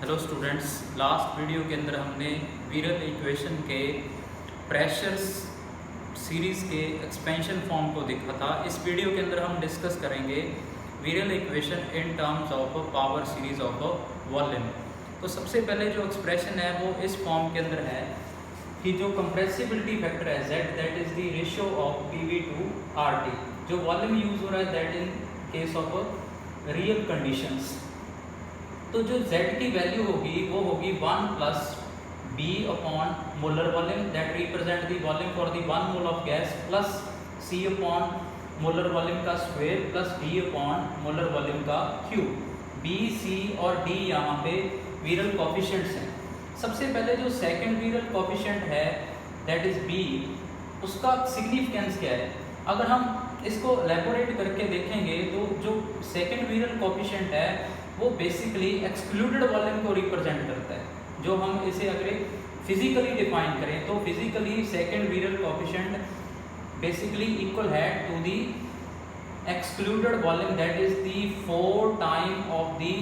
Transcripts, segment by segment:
Hello students, last video के अंदर हमने विरल इक्वेशन के प्रेशर सीरीज़ के एक्सपेंशन फॉर्म को देखा था। इस वीडियो के अंदर हम डिस्कस करेंगे विरल equation in terms of power series of volume. तो सबसे पहले जो एक्सप्रेशन है वो इस फॉर्म के अंदर है कि जो कंप्रेसिबिलिटी फैक्टर है Z, that is the ratio of PV to RT। जो वॉल्यूम यूज़ हो रहा है that in case of real conditions. तो जो Z की वैल्यू होगी वो होगी 1 plus B upon molar volume that represent the volume for the 1 mole of gas plus C upon molar volume का square plus D upon molar volume का cube. B, C और D यहाँ पे विरल कोफिशिएंट्स हैं। सबसे पहले जो सेकंड विरल कोफिशिएंट है दैट इज B, उसका सिग्निफिकेंस क्या है? अगर हम इसको एलैबोरेट करके देखेंगे तो जो सेकंड विरल कोफिशिएंट है वो बेसिकली एक्सक्लूडेड वॉल्यूम को रिप्रेजेंट करता है। जो हम इसे अगर फिजिकली डिफाइन करें तो physically second virial coefficient basically equal है to the excluded volume that is the 4 time of the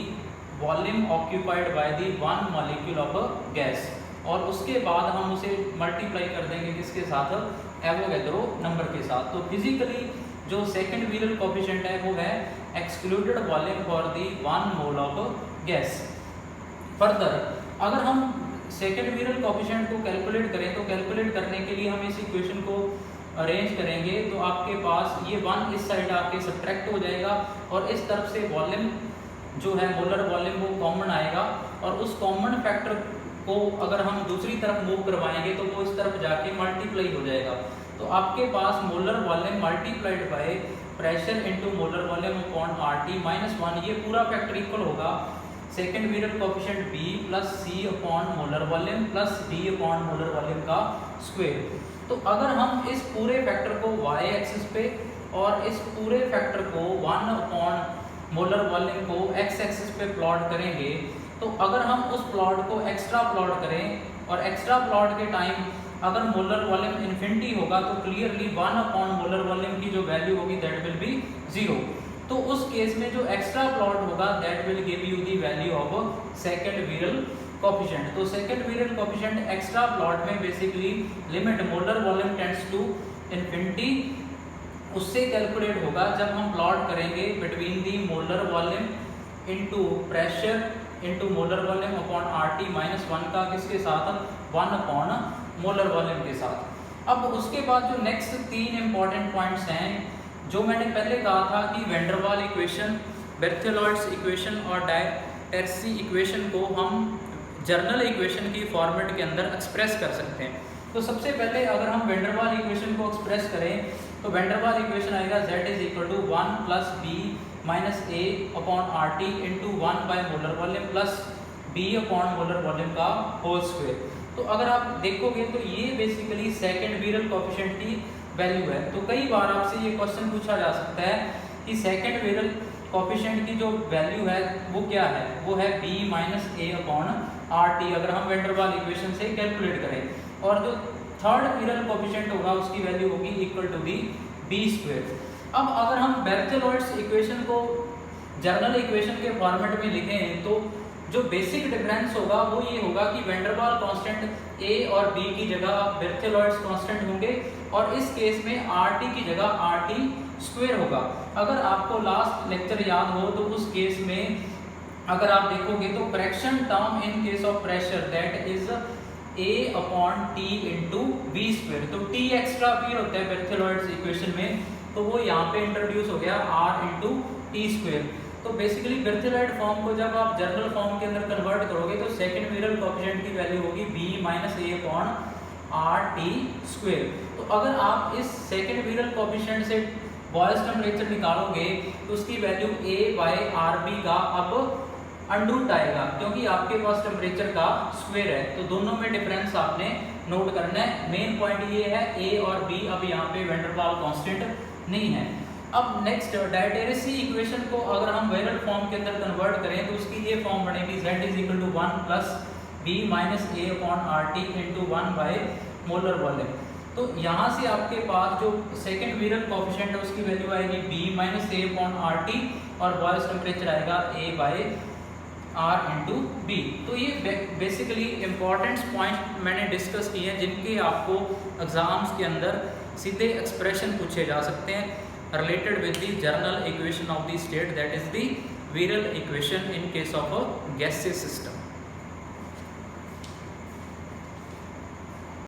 volume occupied by the 1 molecule of gas, और उसके बाद हम उसे मल्टीप्लाई कर देंगे किसके साथ? एवोगैड्रो नंबर के साथ। तो फिजिकली जो सेकंड विरल कोफिशिएंट है वो है excluded volume for the 1 mole of gas. Further अगर हम सेकंड विरल कोफिशिएंट को कैलकुलेट करें तो कैलकुलेट करने के लिए हम इस इक्वेशन को अरेंज करेंगे तो आपके पास ये 1 इस साइड आके सब्ट्रैक्ट हो जाएगा और इस तरफ से वॉल्यूम जो है मोलर वॉल्यूम वो कॉमन आएगा, और उस कॉमन फैक्टर को अगर हम दूसरी तरफ मूव करवाएंगे तो वो इस तरफ जाके मल्टीप्लाई हो जाएगा। तो आपके पास molar volume multiplied by pressure into molar volume upon RT minus 1, ये पूरा फैक्टर इक्वल होगा second virial coefficient B plus C upon molar volume plus D upon molar volume का स्क्वायर। तो अगर हम इस पूरे फैक्टर को y एक्सिस पे और इस पूरे फैक्टर को 1 अपॉन मोलर वॉल्यूम को x एक्सिस पे प्लॉट करेंगे तो अगर हम उस प्लॉट को एक्स्ट्रा प्लॉट करें और एक्स्ट्रा प्लॉट के टाइम अगर मोलर वॉल्यूम इन्फिनिटी होगा तो क्लियरली 1 अपॉन मोलर वॉल्यूम की जो वैल्यू होगी दैट विल बी 0। तो उस केस में जो एक्स्ट्रा प्लॉट होगा that will give you the value of second virial coefficient. तो second virial coefficient extra plot में basically limit molar volume tends to infinity उससे कैलकुलेट होगा जब हम प्लॉट करेंगे between the molar volume into pressure into molar volume upon RT minus 1 का किसके साथ? 1 अपॉन मोलर वॉल्यूम के साथ। अब उसके बाद जो नेक्स्ट 3 इंपॉर्टेंट पॉइंट्स हैं जो मैंने पहले कहा था कि वैन डर वाल इक्वेशन, बेर्थेलॉइड्स इक्वेशन और डायटरसी इक्वेशन को हम जर्नल इक्वेशन की फॉर्मेट के अंदर एक्सप्रेस कर सकते हैं। तो सबसे पहले अगर हम वैन डर वाल इक्वेशन को एक्सप्रेस करें तो वैन डर वाल इक्वेशन आएगा Z is equal to 1 plus B minus A upon RT into 1 by molar volume plus B upon molar volume का होल स्क्वायर। तो अगर आप देखोगे तो ये बेसिकली सेकंड विरल कोफिशिएंट की वैल्यू है। तो कई बार आपसे ये क्वेश्चन पूछा जा सकता है कि सेकंड विरल कोफिशिएंट की जो वैल्यू है वो क्या है? वो है B minus A upon RT अगर हम वैन डर वाल इक्वेशन से कैलकुलेट करें, और जो थर्ड विरल कोफिशिएंट होगा उसकी वैल्यू होगी equal to the B square. अब अगर हम बेर्थेलॉइड्स इक्वेशन को जर्नल इक्वेशन के फॉर्मेट में लिखें तो जो बेसिक डिफरेंस होगा वो ये होगा कि वैन डर वाल कांस्टेंट A और B की जगह बेर्थेलॉइड्स कांस्टेंट होंगे और इस केस में RT की जगह RT स्क्वायर होगा। अगर आपको लास्ट लेक्चर याद हो तो उस केस में अगर आप देखोगे तो fraction term in case of pressure that is A upon T into V square. तो T एक्स्ट्रा भी होता है बेर्थेलॉइड्स इक्वेशन में, तो वो यहाँ पे इंट्रोड्यूस हो गया R इंटू T स्क्वायर। तो बेसिकली बेर्थेलॉइड फॉर्म को जब आप जर्नल फॉर्म के अंदर कन्वर्ट करोगे तो सेकंड विरल कोफिशिएंट की वैल्यू होगी B minus A upon RT square. तो अगर आप इस सेकंड विरल कोफिशिएंट से बॉयल्स टेम्परेचर निकालोगे तो उसकी वैल्यू A बाय RB का अब अंडरूट आएगा क्योंकि आपके पास टेम्परेचर का स्क्वायर है। तो दोनों में डिफरेंस आपने नोट करना है। मेन पॉइंट ये है A और B अब यहाँ पे वैन डर वाल कांस्टेंट नहीं है। अब नेक्स्ट डायटरसी इक्वेशन को अगर हम विरल फॉर्म के अंदर कन्वर्ट करें तो उसकी ये फॉर्म बनेगी Z is equal to 1 plus B minus A upon RT into 1 by molar volume. तो यहाँ से आपके पास जो सेकंड विरल कोफिशिएंट है उसकी वैल्यू आएगी B minus A upon RT और बॉयल्स टेम्परेचर आएगा A by R into B. तो ये बेसिकली इम्पॉर्टेंट पॉइंट मैंने डिस्कस किए हैं जिनके आपको एग्जाम्स के अंदर सीधे एक्सप्रेशन पूछे जा सकते हैं related with the general equation of the state, that is the virial equation in case of a gaseous system.